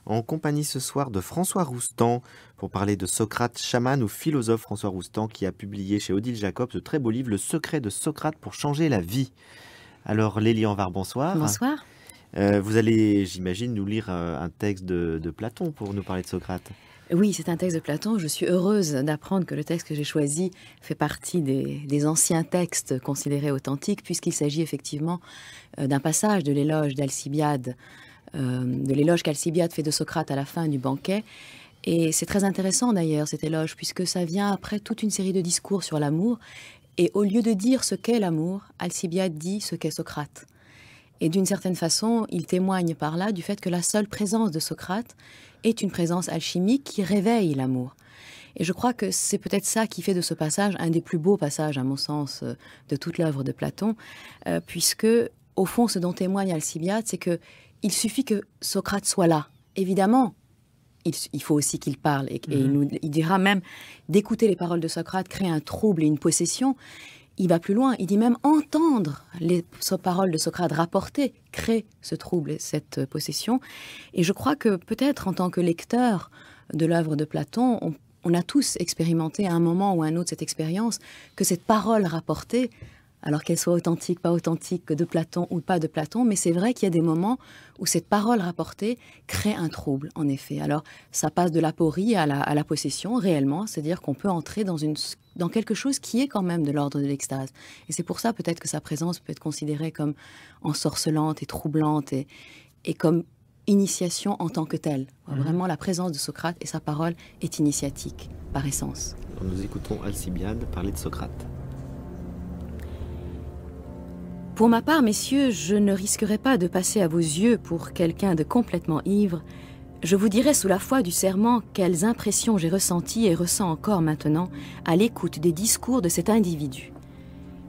en compagnie ce soir de François Roustan pour parler de Socrate, chaman ou philosophe. François Roustan qui a publié chez Odile Jacob ce très beau livre, Le secret de Socrate pour changer la vie. Alors Lélie Anvar, bonsoir. Bonsoir. Vous allez, j'imagine, nous lire un texte de Platon pour nous parler de Socrate. Oui, c'est un texte de Platon. Je suis heureuse d'apprendre que le texte que j'ai choisi fait partie des anciens textes considérés authentiques, puisqu'il s'agit effectivement d'un passage de l'éloge d'Alcibiade, de l'éloge qu'Alcibiade fait de Socrate à la fin du banquet. Et c'est très intéressant d'ailleurs cet éloge, puisque ça vient après toute une série de discours sur l'amour. Et au lieu de dire ce qu'est l'amour, Alcibiade dit ce qu'est Socrate. Et d'une certaine façon, il témoigne par là du fait que la seule présence de Socrate est une présence alchimique qui réveille l'amour. Et je crois que c'est peut-être ça qui fait de ce passage un des plus beaux passages, à mon sens, de toute l'œuvre de Platon, puisque, au fond, ce dont témoigne Alcibiade, c'est qu'il suffit que Socrate soit là. Évidemment, il faut aussi qu'il parle, et il dira même d'écouter les paroles de Socrate crée un trouble et une possession. Il va plus loin, il dit même entendre les paroles de Socrate rapportées crée ce trouble, cette possession. Et je crois que peut-être en tant que lecteur de l'œuvre de Platon, on a tous expérimenté à un moment ou à un autre cette expérience que cette parole rapportée, alors qu'elle soit authentique, pas authentique, de Platon ou pas de Platon, mais c'est vrai qu'il y a des moments où cette parole rapportée crée un trouble, en effet. Alors, ça passe de l'aporie à la possession, réellement, c'est-à-dire qu'on peut entrer dans quelque chose qui est quand même de l'ordre de l'extase. Et c'est pour ça, peut-être, que sa présence peut être considérée comme ensorcelante et troublante, et comme initiation en tant que telle. Vraiment, la présence de Socrate et sa parole est initiatique, par essence. Nous écoutons Alcibiade parler de Socrate. Pour ma part, messieurs, je ne risquerai pas de passer à vos yeux pour quelqu'un de complètement ivre. Je vous dirai sous la foi du serment quelles impressions j'ai ressenties et ressens encore maintenant à l'écoute des discours de cet individu.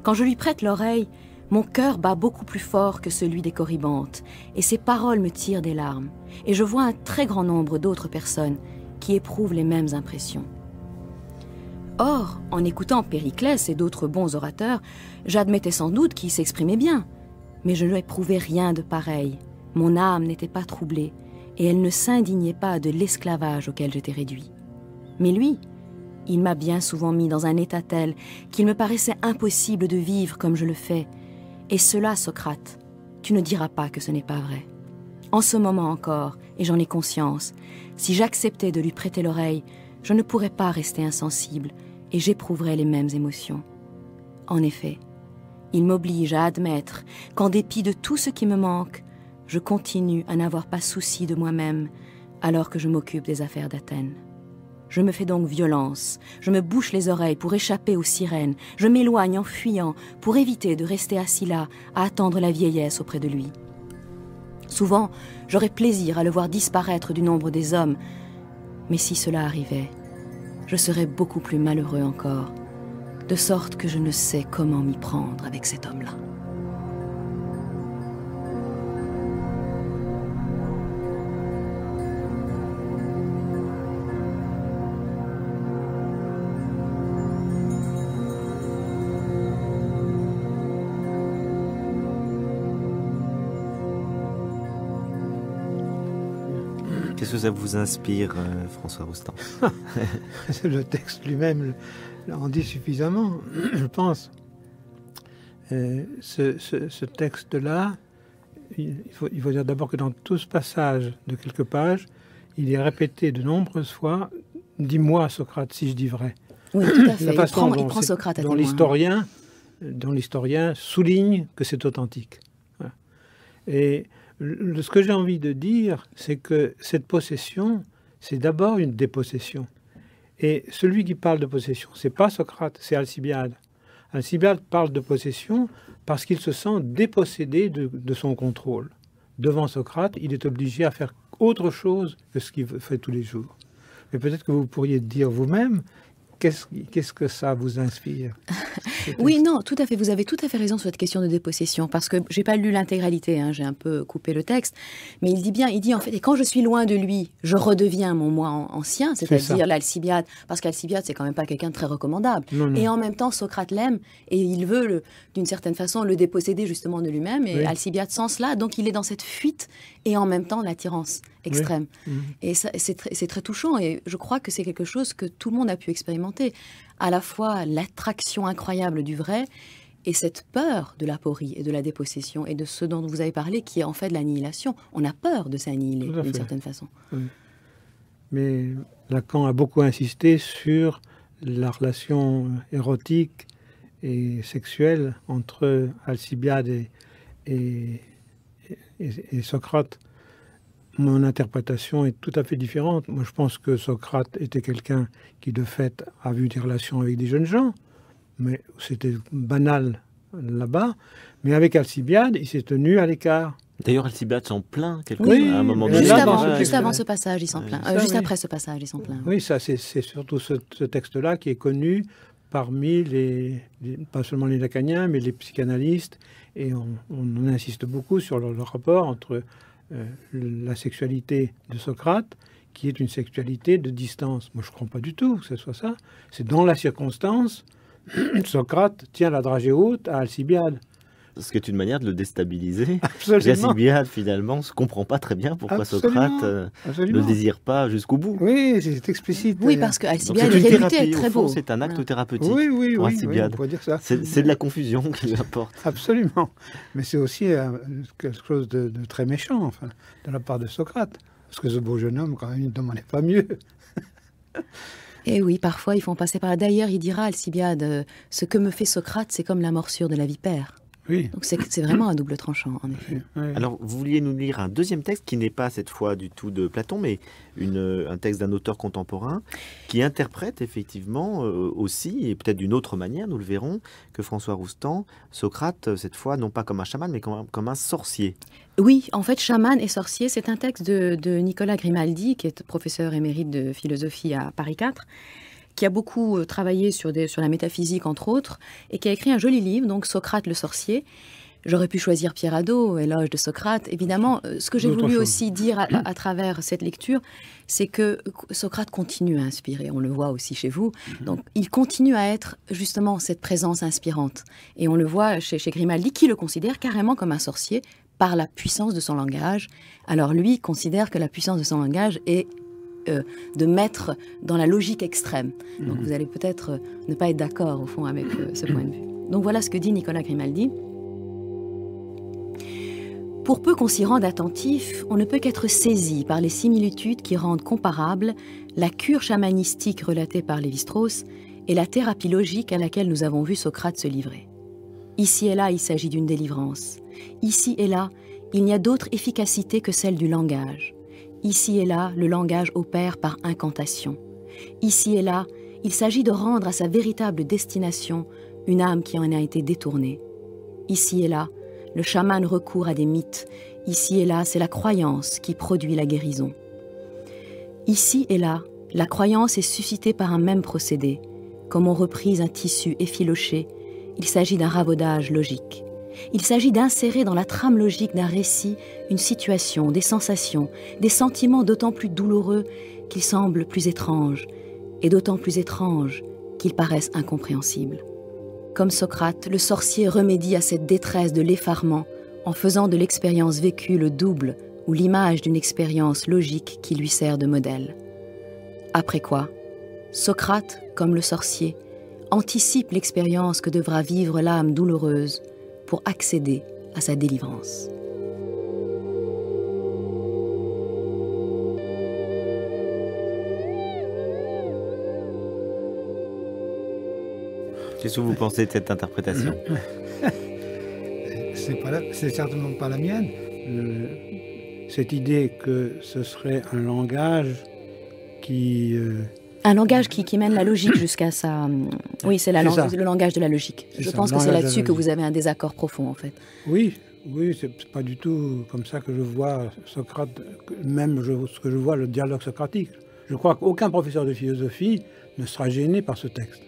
Quand je lui prête l'oreille, mon cœur bat beaucoup plus fort que celui des corybantes, et ses paroles me tirent des larmes, et je vois un très grand nombre d'autres personnes qui éprouvent les mêmes impressions. Or, en écoutant Périclès et d'autres bons orateurs, j'admettais sans doute qu'ils s'exprimaient bien, mais je n'éprouvais rien de pareil. Mon âme n'était pas troublée, et elle ne s'indignait pas de l'esclavage auquel j'étais réduit. Mais lui, il m'a bien souvent mis dans un état tel qu'il me paraissait impossible de vivre comme je le fais. Et cela, Socrate, tu ne diras pas que ce n'est pas vrai. En ce moment encore, et j'en ai conscience, si j'acceptais de lui prêter l'oreille, je ne pourrais pas rester insensible, et j'éprouverais les mêmes émotions. En effet, il m'oblige à admettre qu'en dépit de tout ce qui me manque, je continue à n'avoir pas souci de moi-même alors que je m'occupe des affaires d'Athènes. Je me fais donc violence, je me bouche les oreilles pour échapper aux sirènes, je m'éloigne en fuyant pour éviter de rester assis là à attendre la vieillesse auprès de lui. Souvent, j'aurais plaisir à le voir disparaître du nombre des hommes, mais si cela arrivait, je serais beaucoup plus malheureux encore, de sorte que je ne sais comment m'y prendre avec cet homme-là. Qu'est-ce que ça vous inspire, François Roustan? Le texte lui-même en dit suffisamment, je pense. Ce texte-là, il faut dire d'abord que dans tout ce passage de quelques pages, il est répété de nombreuses fois « Dis-moi, Socrate, si je dis vrai ». Oui, tout à fait. Il prend Socrate à témoin. Dont l'historien souligne que c'est authentique. Voilà. Et ce que j'ai envie de dire, c'est que cette possession, c'est d'abord une dépossession. Et celui qui parle de possession, c'est pas Socrate, c'est Alcibiade. Alcibiade parle de possession parce qu'il se sent dépossédé de son contrôle. Devant Socrate, il est obligé à faire autre chose que ce qu'il fait tous les jours. Mais peut-être que vous pourriez dire vous-même, qu'est-ce que ça vous inspire? Oui, non, tout à fait. Vous avez tout à fait raison sur cette question de dépossession, parce que j'ai pas lu l'intégralité, j'ai un peu coupé le texte, mais il dit en fait, et quand je suis loin de lui, je redeviens mon moi ancien, c'est-à-dire l'Alcibiade, parce qu'Alcibiade, c'est quand même pas quelqu'un de très recommandable. Non. Et en même temps, Socrate l'aime, et il veut, d'une certaine façon, le déposséder justement de lui-même, et oui. Alcibiade sent cela, donc il est dans cette fuite, et en même temps, l'attirance extrême. Oui. Et c'est très touchant, et je crois que c'est quelque chose que tout le monde a pu expérimenter. À la fois l'attraction incroyable du vrai et cette peur de l'aporie et de la dépossession et de ce dont vous avez parlé qui est en fait de l'annihilation. On a peur de s'annihiler d'une certaine façon. Oui. mais Lacan a beaucoup insisté sur la relation érotique et sexuelle entre Alcibiade et Socrate. Mon interprétation est tout à fait différente. Moi, je pense que Socrate était quelqu'un qui, de fait, a eu des relations avec des jeunes gens, mais c'était banal là-bas. Mais avec Alcibiade, il s'est tenu à l'écart. D'ailleurs, Alcibiade s'en plaint Oui, à un moment mais donné. Juste avant ce passage, ils s'en plaignent. Juste après ce passage, ils s'en plaignent. Oui, ça, c'est surtout ce texte-là qui est connu parmi pas seulement les lacaniens, mais les psychanalystes. Et on insiste beaucoup sur le rapport entre la sexualité de Socrate, qui est une sexualité de distance. Moi, je ne crois pas du tout que ce soit ça. C'est dans la circonstance, Socrate tient la dragée haute à Alcibiade. Ce qui est une manière de le déstabiliser. Absolument. Alcibiade, finalement, ne comprend pas très bien pourquoi Socrate ne le désire pas jusqu'au bout. Oui, c'est explicite. Oui, parce que Alcibiade est réputé très beau. C'est un acte thérapeutique pour Alcibiade. On pourrait dire ça. C'est de la confusion qu'il apporte. Absolument. Mais c'est aussi quelque chose de très méchant, enfin, de la part de Socrate. Parce que ce beau jeune homme, quand même, il ne demandait pas mieux. Et oui, parfois, ils font passer par là. D'ailleurs, il dira, Alcibiade, ce que me fait Socrate, c'est comme la morsure de la vipère. Oui. Donc c'est vraiment un double tranchant, en effet. Oui. Alors, vous vouliez nous lire un deuxième texte qui n'est pas cette fois du tout de Platon, mais un texte d'un auteur contemporain qui interprète effectivement aussi, et peut-être d'une autre manière, nous le verrons, que François Roustan, Socrate, cette fois, non pas comme un chaman, mais comme un sorcier. Oui, en fait, chaman et sorcier, c'est un texte de Nicolas Grimaldi, qui est professeur émérite de philosophie à Paris 4, qui a beaucoup travaillé sur la métaphysique, entre autres, et qui a écrit un joli livre, donc Socrate le sorcier. J'aurais pu choisir Pierre Hadot, Éloge de Socrate. Évidemment, ce que j'ai voulu aussi dire à travers cette lecture, c'est que Socrate continue à inspirer. On le voit aussi chez vous. Donc, il continue à être justement cette présence inspirante. Et on le voit chez Grimaldi, qui le considère carrément comme un sorcier par la puissance de son langage. Alors lui considère que la puissance de son langage est de mettre dans la logique extrême. Donc vous allez peut-être ne pas être d'accord au fond avec ce point de vue. Donc voilà ce que dit Nicolas Grimaldi. Pour peu qu'on s'y rende attentif, on ne peut qu'être saisi par les similitudes qui rendent comparable la cure chamanistique relatée par Lévi-Strauss et la thérapie logique à laquelle nous avons vu Socrate se livrer. Ici et là, il s'agit d'une délivrance. Ici et là, il n'y a d'autre efficacité que celle du langage. Ici et là, le langage opère par incantation. Ici et là, il s'agit de rendre à sa véritable destination une âme qui en a été détournée. Ici et là, le chaman recourt à des mythes. Ici et là, c'est la croyance qui produit la guérison. Ici et là, la croyance est suscitée par un même procédé. Comme on reprise un tissu effiloché, il s'agit d'un ravaudage logique. Il s'agit d'insérer dans la trame logique d'un récit une situation, des sensations, des sentiments d'autant plus douloureux qu'ils semblent plus étranges, et d'autant plus étranges qu'ils paraissent incompréhensibles. Comme Socrate, le sorcier remédie à cette détresse de l'effarement en faisant de l'expérience vécue le double ou l'image d'une expérience logique qui lui sert de modèle. Après quoi, Socrate, comme le sorcier, anticipe l'expérience que devra vivre l'âme douloureuse pour accéder à sa délivrance. Qu'est-ce que vous pensez de cette interprétation? C'est certainement pas la mienne. Cette idée que ce serait un langage qui... Un langage qui mène la logique jusqu'à sa... Oui, c'est le langage de la logique. Je pense que c'est là-dessus que vous avez un désaccord profond, en fait. Oui, c'est pas du tout comme ça que je vois Socrate, même ce que je vois le dialogue socratique. Je crois qu'aucun professeur de philosophie ne sera gêné par ce texte.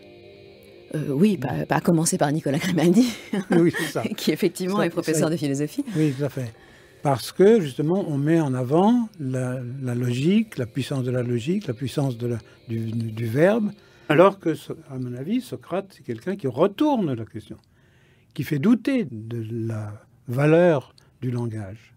Oui, à commencer par Nicolas Grimaldi, oui, c'est ça. qui effectivement est professeur de philosophie. Oui, tout à fait. Parce que, justement, on met en avant la logique, la puissance de la logique, la puissance du verbe, alors que, à mon avis, Socrate, c'est quelqu'un qui retourne la question, qui fait douter de la valeur du langage.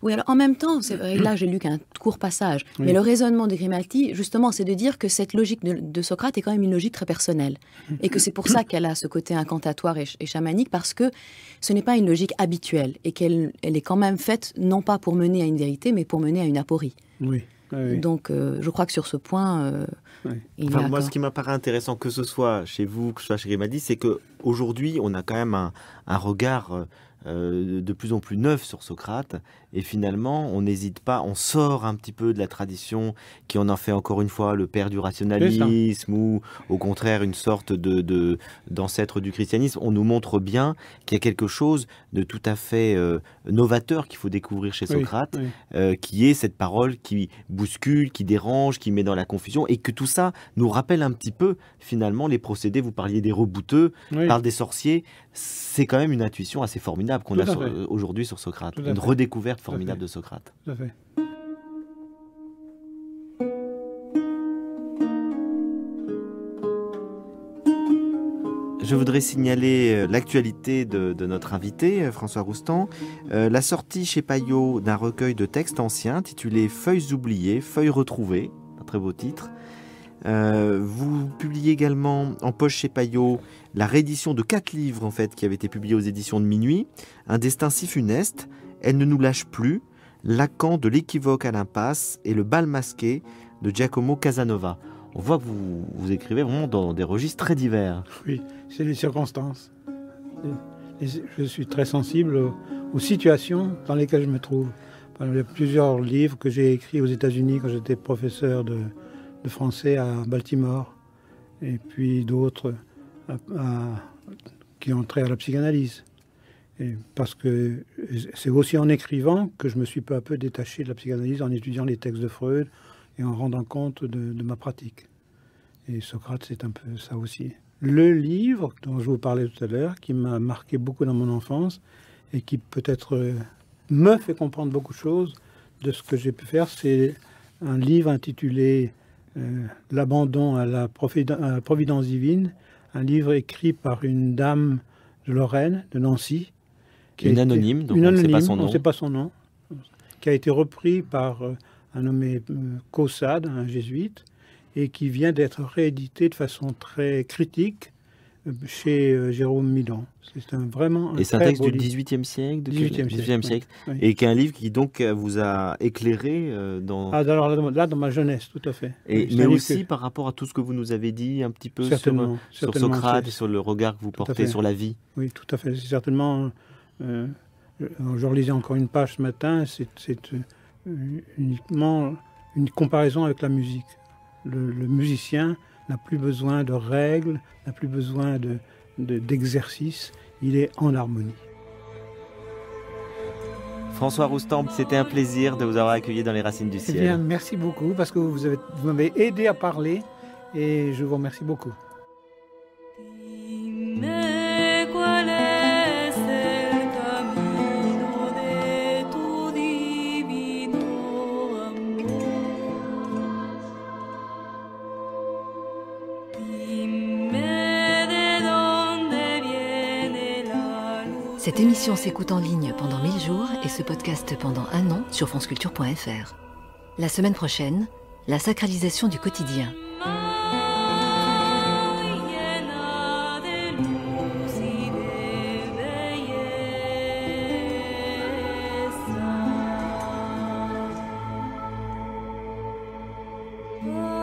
Oui, alors en même temps, c'est vrai, là j'ai lu qu'un court passage, oui. Mais le raisonnement de Grimaldi, justement, c'est de dire que cette logique de Socrate est quand même une logique très personnelle, et que c'est pour ça qu'elle a ce côté incantatoire et chamanique, parce que ce n'est pas une logique habituelle, et qu'elle est quand même faite, non pas pour mener à une vérité, mais pour mener à une aporie. Oui. Oui. Donc, je crois que sur ce point, il y a moi, ce qui m'apparaît intéressant, que ce soit chez vous, que ce soit chez Grimaldi, c'est qu'aujourd'hui, on a quand même un regard de plus en plus neuf sur Socrate. Et finalement, on n'hésite pas, on sort un petit peu de la tradition qui en fait encore une fois le père du rationalisme ou au contraire une sorte d'ancêtre du christianisme. On nous montre bien qu'il y a quelque chose de tout à fait novateur qu'il faut découvrir chez Socrate, qui est cette parole qui bouscule, qui dérange, qui met dans la confusion, et que tout ça nous rappelle un petit peu finalement les procédés. Vous parliez des rebouteux, parle des sorciers. C'est quand même une intuition assez formidable qu'on a aujourd'hui sur Socrate, une redécouverte formidable de Socrate. Tout à fait. Je voudrais signaler l'actualité de notre invité, François Roustan. La sortie chez Payot d'un recueil de textes anciens intitulé Feuilles oubliées, Feuilles retrouvées, un très beau titre. Vous publiez également en poche chez Payot la réédition de 4 livres en fait, qui avaient été publiés aux éditions de Minuit. Un destin si funeste, Elle ne nous lâche plus, Lacan de l'équivoque à l'impasse et Le bal masqué de Giacomo Casanova. On voit que vous écrivez vraiment dans des registres très divers. Oui, c'est les circonstances. Je suis très sensible aux situations dans lesquelles je me trouve. Il y a plusieurs livres que j'ai écrits aux États-Unis quand j'étais professeur de français à Baltimore, et puis d'autres qui ont trait à la psychanalyse. Et parce que c'est aussi en écrivant que je me suis peu à peu détaché de la psychanalyse, en étudiant les textes de Freud et en rendant compte de ma pratique. Et Socrate, c'est un peu ça aussi. Le livre dont je vous parlais tout à l'heure, qui m'a marqué beaucoup dans mon enfance et qui peut-être me fait comprendre beaucoup de choses de ce que j'ai pu faire, c'est un livre intitulé L'abandon à la providence divine, un livre écrit par une dame de Lorraine, de Nancy. Une anonyme, donc on ne sait pas son nom. On ne sait pas son nom, qui a été repris par un nommé Caussade, un jésuite, et qui vient d'être réédité de façon très critique chez Jérôme Milon. C'est vraiment un Et c'est un texte du XVIIIe siècle, XVIIIe siècle. Oui. Et qui est un livre qui donc vous a éclairé dans... Alors là, dans ma jeunesse, tout à fait. Mais aussi par rapport à tout ce que vous nous avez dit un petit peu sur Socrate, sur le regard que vous portez sur la vie. Oui, tout à fait. C'est certainement... je relisais encore une page ce matin, c'est uniquement une comparaison avec la musique. Le musicien n'a plus besoin de règles, n'a plus besoin d'exercice, il est en harmonie. François Roustan, c'était un plaisir de vous avoir accueilli dans les Racines du Ciel. Eh bien, merci beaucoup parce que vous m'avez aidé à parler et je vous remercie beaucoup. Cette émission s'écoute en ligne pendant 1000 jours et se podcast pendant 1 an sur franceculture.fr. La semaine prochaine, la sacralisation du quotidien. Oh